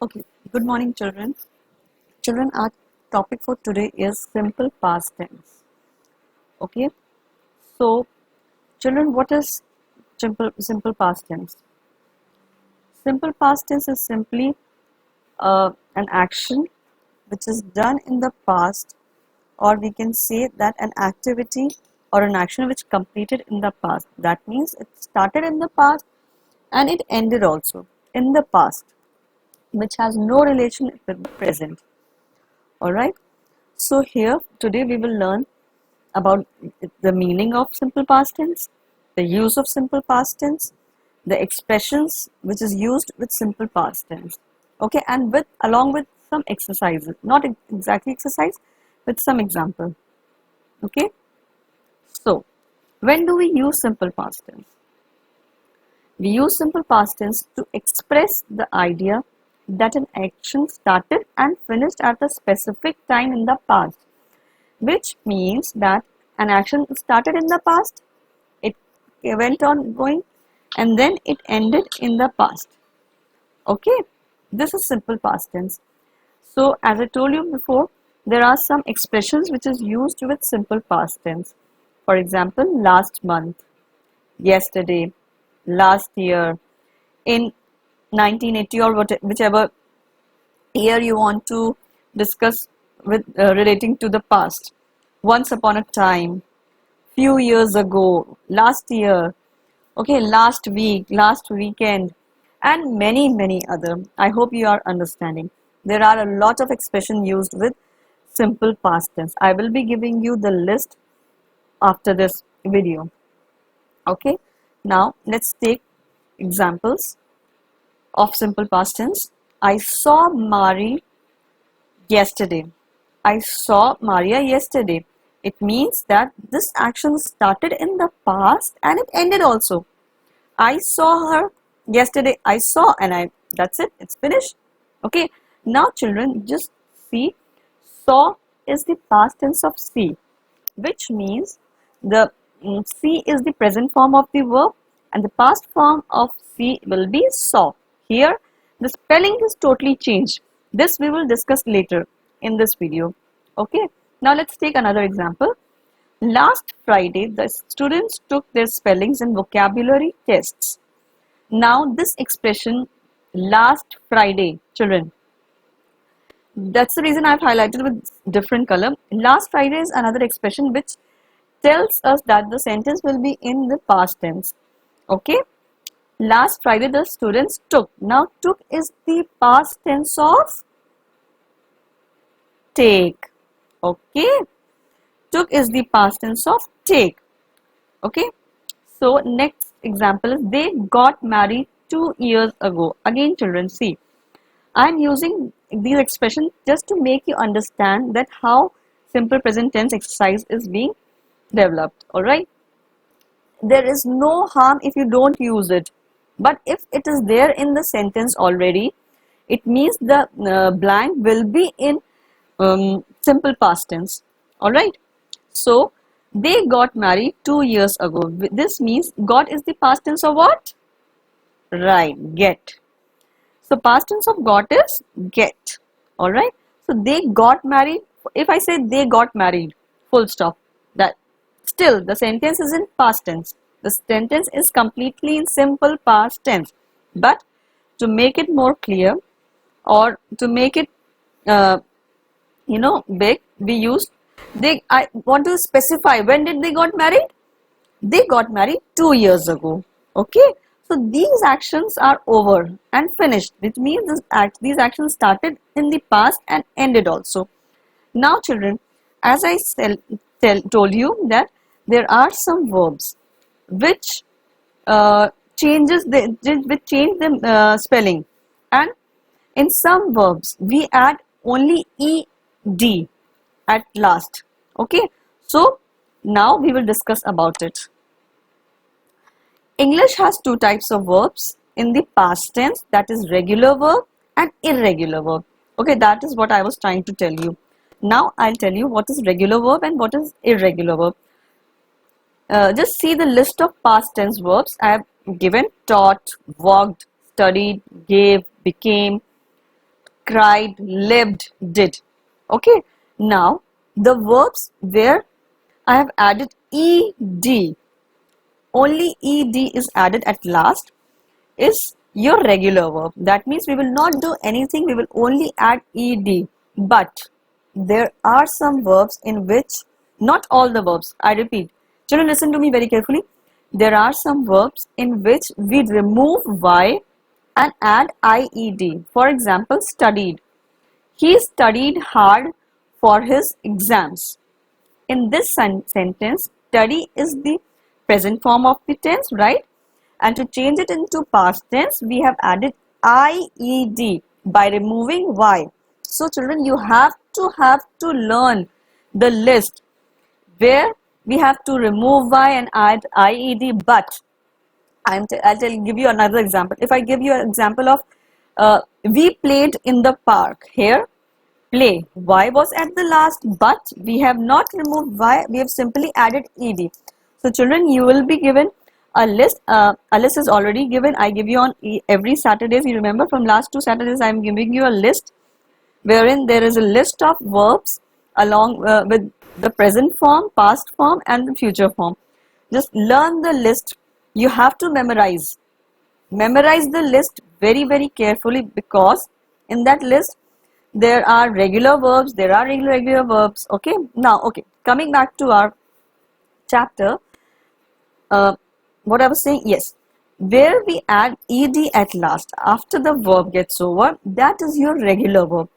Okay, good morning, children. Children, our topic for today is simple past tense. Okay, so children, what is simple past tense? Simple past tense is simply an action which is done in the past, or we can say that an activity or an action which completed in the past. That means it started in the past and it ended also in the past, which has no relation with the present. All right. So here today we will learn about the meaning of simple past tense, the use of simple past tense, the expressions which is used with simple past tense. Okay, and with along with some exercises, not exactly exercise, with some example. Okay, so when do we use simple past tense? We use simple past tense to express the idea that an action started and finished at a specific time in the past, which means that an action started in the past, it went on going, and then it ended in the past. Okay, this is simple past tense. So as I told you before, there are some expressions which is used with simple past tense. For example, last month, yesterday, last year, in 1980, or whichever year you want to discuss with relating to the past. Once upon a time, few years ago, last year, okay, last week, last weekend, and many other. I hope you are understanding. There are a lot of expression used with simple past tense. I will be giving you the list after this video. Okay, now let's take examples of simple past tense. I saw Mari yesterday. I saw Maria yesterday. It means that this action started in the past and it ended also. I saw her yesterday. I saw, and that's it. It's finished. Okay. Now children, just see, saw is the past tense of see, which means the see is the present form of the verb and the past form of see will be saw. Here the spelling is totally changed. This we will discuss later in this video. Okay. Now let's take another example. Last Friday, the students took their spellings and vocabulary tests. Now, this expression, last Friday, children, that's the reason I've highlighted with different color. Last Friday is another expression which tells us that the sentence will be in the past tense. Okay. Last Friday, the students took. Now, took is the past tense of take. Okay. Took is the past tense of take. Okay. So next example is they got married 2 years ago. Again, children, see, I'm using these expressions just to make you understand that how simple present tense exercise is being developed. All right. There is no harm if you don't use it, but if it is there in the sentence already, it means the blank will be in simple past tense. All right. So they got married 2 years ago. This means got is the past tense of what? Right, get. So past tense of got is get. All right. So they got married. If I say they got married, full stop. That still the sentence is in past tense. The sentence is completely in simple past tense. But to make it more clear, or to make it uh, big, we use they. I want to specify when did they got married. They got married 2 years ago. Okay, so these actions are over and finished, which means these actions started in the past and ended also. Now children, as I told you that there are some verbs which changes which change the spelling, and in some verbs we add only ed at last. Okay, so now we will discuss about it. English has two types of verbs in the past tense, that is regular verb and irregular verb. Okay, that is what I was trying to tell you. Now I'll tell you what is regular verb and what is irregular verb. Just see the list of past tense verbs I have given: taught, walked, studied, gave, became. cried, lived, did. Okay, now the verbs where I have added ed, only ed is added at last, is your regular verb. That means we will not do anything, we will only add ed. But there are some verbs in which, not all the verbs, I repeat, children listen to me very carefully. There are some verbs in which we remove y and add ied. For example, studied. He studied hard for his exams. In this sentence, study is the present form of the tense, right? And to change it into past tense, we have added IED by removing Y. So children, you have to learn the list where we have to remove Y and add IED. But give you another example. If I give you an example of we played in the park, here play, Y was at the last, but we have not removed Y, we have simply added ed. So children, you will be given a list. A list is already given. I give you on every Saturdays. You remember from last 2 Saturdays I am giving you a list wherein there is a list of verbs along with the present form, past form and the future form. Just learn the list. You have to memorize the list very carefully, because in that list there are regular verbs, there are irregular verbs. Okay, now coming back to our chapter, what I was saying, yes, where we add ed at last after the verb gets over, that is your regular verb.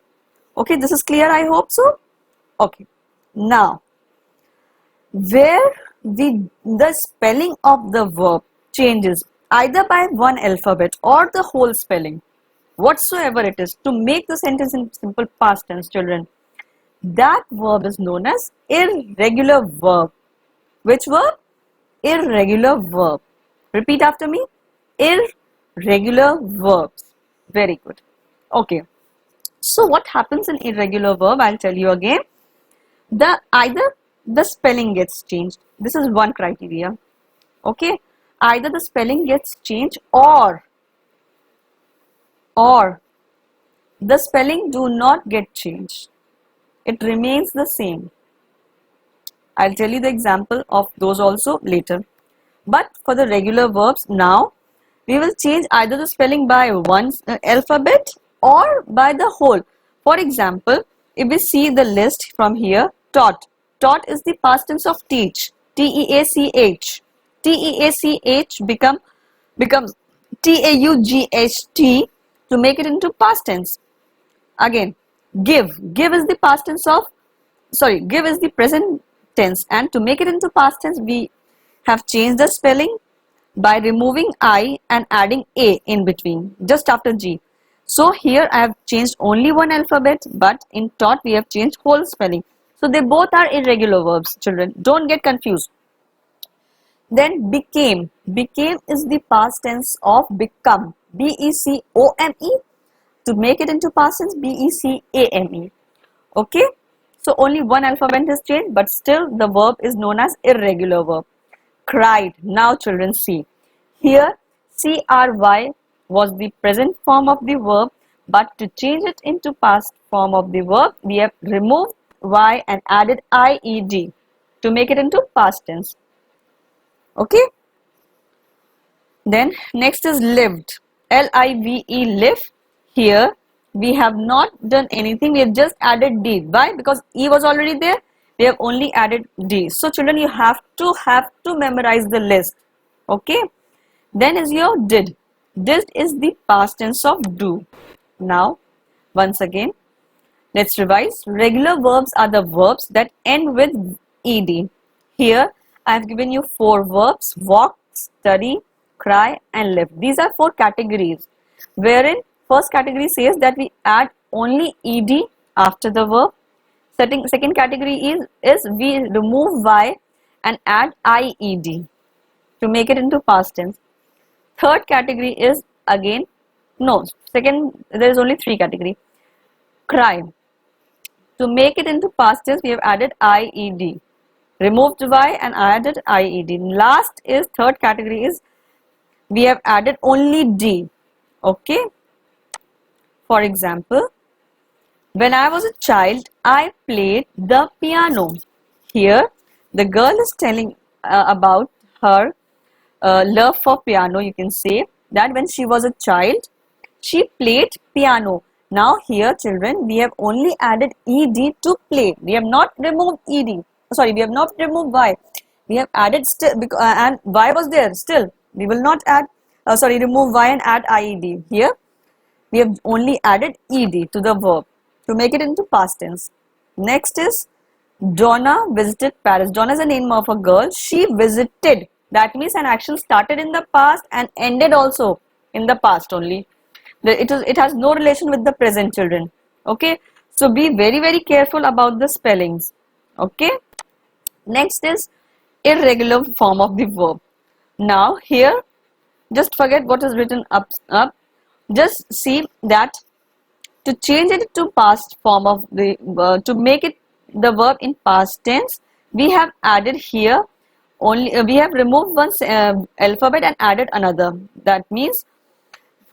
Okay, this is clear, I hope so. Okay, now where the spelling of the verb changes either by one alphabet or the whole spelling, whatsoever it is, to make the sentence in simple past tense, children, that verb is known as irregular verb. Which verb? Irregular verb. Repeat after me. Irregular verbs. Very good. Okay. So what happens in irregular verb? I'll tell you again. Either the spelling gets changed. This is one criteria. Okay. Either the spelling gets changed or the spelling do not get changed. It remains the same. I'll tell you the example of those also later. But for the regular verbs, now we will change either the spelling by one alphabet or by the whole. For example, if we see the list from here, taught. Taught is the past tense of teach. T-E-A-C-H. T-E-A-C-H becomes T-A-U-G-H-T to make it into past tense. Again, give. Give is the past tense of, give is the present tense, and to make it into past tense, we have changed the spelling by removing I and adding A in between, just after G. So here I have changed only one alphabet, but in taught we have changed whole spelling. So they both are irregular verbs, children. Don't get confused. Then became. Became is the past tense of become. B-E-C-O-M-E. To make it into past tense, B-E-C-A-M-E. Okay. So only one alphabet has changed, but still the verb is known as irregular verb. Cried. Now children, see. Here C-R-Y was the present form of the verb, but to change it into past form of the verb, we have removed Y and added I-E-D to make it into past tense. Okay. Then next is lived. L-I-V-E, live. Here we have not done anything, we have just added D. Why? Because E was already there, we have only added D. So children, you have to memorize the list. Okay. Then is your did. Did is the past tense of do. Now once again, let's revise. Regular verbs are the verbs that end with ed. Here I have given you 4 verbs: walk, study, cry and live. These are 4 categories, wherein first category says that we add only ed after the verb. Second category is we remove y and add ied to make it into past tense. Third category is again, there is only 3 category. Cry. To make it into past tense, we have added ied. Removed y and added ied. Last is third category is we have added only d. Okay. For example, When I was a child, I played the piano. Here, the girl is telling about her love for piano. You can say that when she was a child, she played piano. Now here, children, we have only added ed to play. We have not removed ed. Sorry, we have not removed y. We have added still, and y was there still. We will not add. Remove y and add ied. Here, we have only added ed to the verb to make it into past tense. Next is Donna visited Paris. Donna is the name of a girl. She visited. That means an action started in the past and ended also in the past only. It has no relation with the present, children. Okay. So be very, very careful about the spellings. Okay. Next is irregular form of the verb. Now here, just forget what is written up. Just see that to change it to past form of the to make it the verb in past tense, we have added here only we have removed one alphabet and added another. That means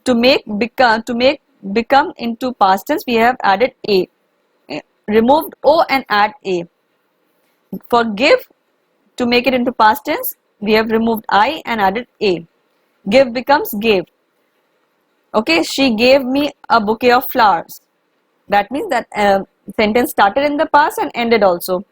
to make become into past tense, we have added a, removed o and add a. For give, to make it into past tense, we have removed I and added a. Give becomes gave. Okay, she gave me a bouquet of flowers. That means that sentence started in the past and ended also.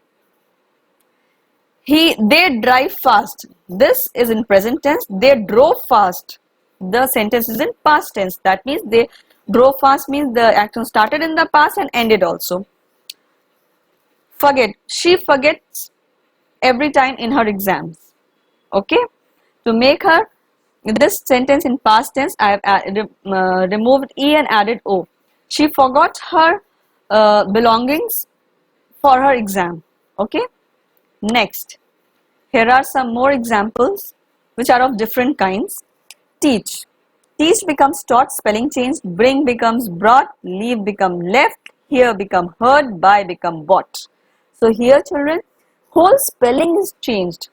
They drive fast. This is in present tense. They drove fast. The sentence is in past tense. That means they drove fast means the action started in the past and ended also. Forget. She forgets every time in her exams. Okay. To make her this sentence in past tense, I have removed e and added o. She forgot her belongings for her exam. Okay. Next, here are some more examples which are of different kinds. Teach. Teach becomes taught, spelling changed. Bring becomes brought. Leave become left. Hear become heard. Buy become bought. So here, children, whole spelling is changed.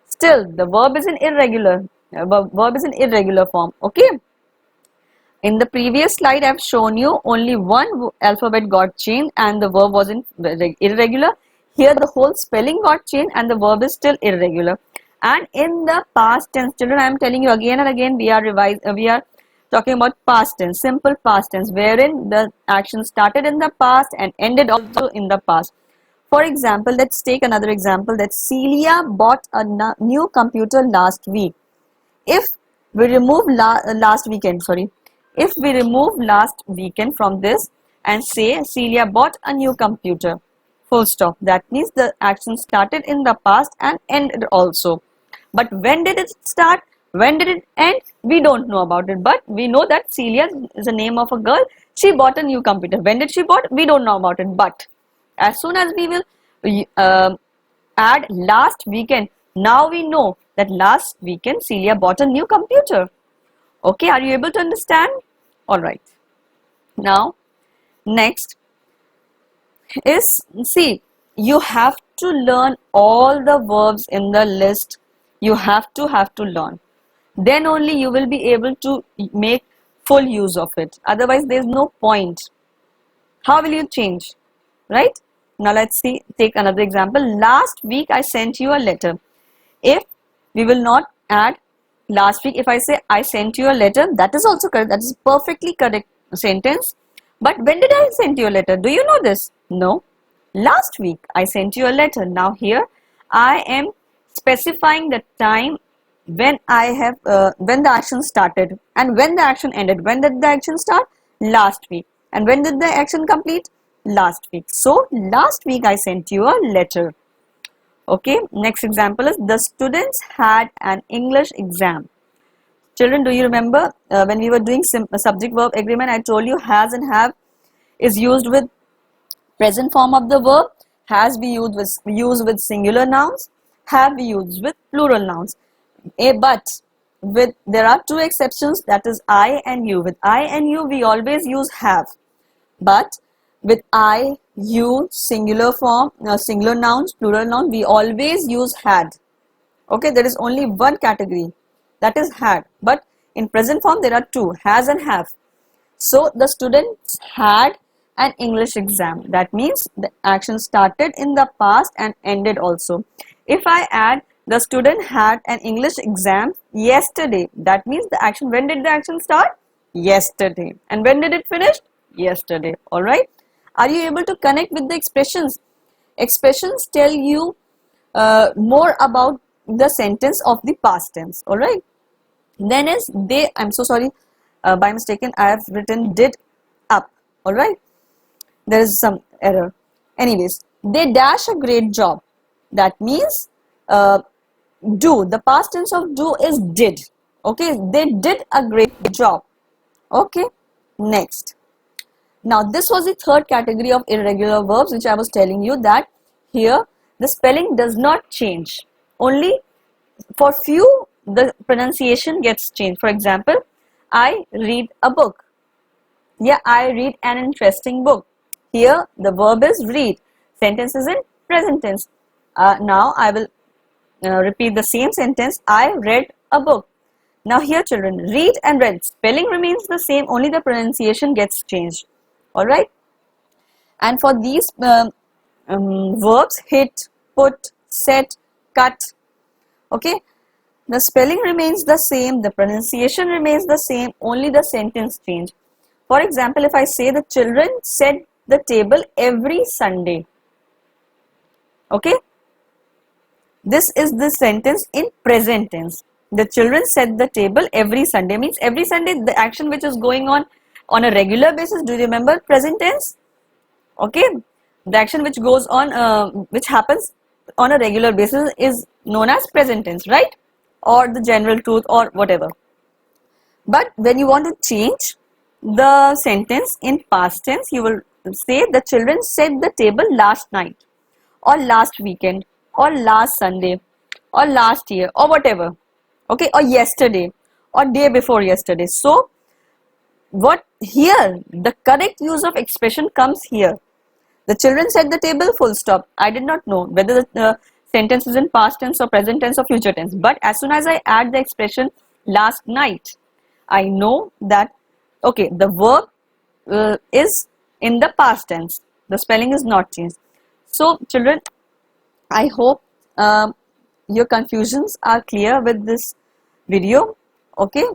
Still, the verb is in irregular. Verb is in irregular form. Okay. In the previous slide, I have shown you only one alphabet got changed and the verb was in irregular. Here, the whole spelling got changed and the verb is still irregular. And in the past tense, children, I am telling you again and again, we are talking about past tense, simple past tense, wherein the action started in the past and ended also in the past. For example, let's take another example that Celia bought a new computer last week. If we remove last weekend from this and say Celia bought a new computer, full stop. That means the action started in the past and ended also. But when did it start? When did it end? We don't know about it. But we know that Celia is the name of a girl. She bought a new computer. When did she bought? We don't know about it. But as soon as we will add last weekend, now we know that last weekend Celia bought a new computer. Okay, are you able to understand? Alright. Now, next is, see, you have to learn all the verbs in the list. You have to learn. Then only you will be able to make full use of it. Otherwise, there is no point. How will you change? Right? Now, let's see. Take another example. Last week, I sent you a letter. If we will not add last week, if I say I sent you a letter, that is also correct. That is perfectly correct sentence. But when did I send you a letter? Do you know this? No. Last week I sent you a letter. Now here I am specifying the time when when the action started and when the action ended. When did the action start? Last week. And when did the action complete? Last week. So last week I sent you a letter. Okay. Next example is the students had an English exam. Children, do you remember when we were doing subject verb agreement, I told you has and have is used with present form of the verb, has be used with singular nouns, have be used with plural nouns. But there are two exceptions, that is I and you. With I and you we always use have, but with I, you, singular form, singular nouns, plural noun, we always use had. Okay, there is only one category, that is had, but in present form there are two, has and have. So the students had an English exam. That means the action started in the past and ended also. If I add the student had an English exam yesterday, that means the action, when did the action start? Yesterday. And when did it finish? Yesterday. Alright. Are you able to connect with the expressions? Expressions tell you more about the sentence of the past tense. Alright. Then is they, I'm so sorry, by mistaken I have written did up. Alright. There is some error. Anyways, they dash a great job. That means do. The past tense of do is did. Okay, they did a great job. Okay, next. Now this was the third category of irregular verbs which I was telling you, that here the spelling does not change. Only for few the pronunciation gets changed. For example, I read a book. Yeah, I read an interesting book. Here the verb is read. Sentence is in present tense. Now I will repeat the same sentence. I read a book. Now here children, read and read. Spelling remains the same, only the pronunciation gets changed. Alright. And for these verbs, hit, put, set, cut. Okay. The spelling remains the same, the pronunciation remains the same, only the sentence change. For example, if I say the children set the table every Sunday. Okay. This is the sentence in present tense. The children set the table every Sunday means every Sunday the action which is going on a regular basis. Do you remember present tense? Okay. The action which goes on, which happens on a regular basis is known as present tense, right? Or the general truth or whatever. But when you want to change the sentence in past tense, you will say the children set the table last night or last weekend or last Sunday or last year or whatever. Okay, or yesterday or day before yesterday. So what here, the correct use of expression comes here. The children set the table, full stop. I did not know whether the sentence is in past tense or present tense or future tense. But as soon as I add the expression last night, I know that, okay, the verb is in the past tense. The spelling is not changed. So children, I hope your confusions are clear with this video. Okay.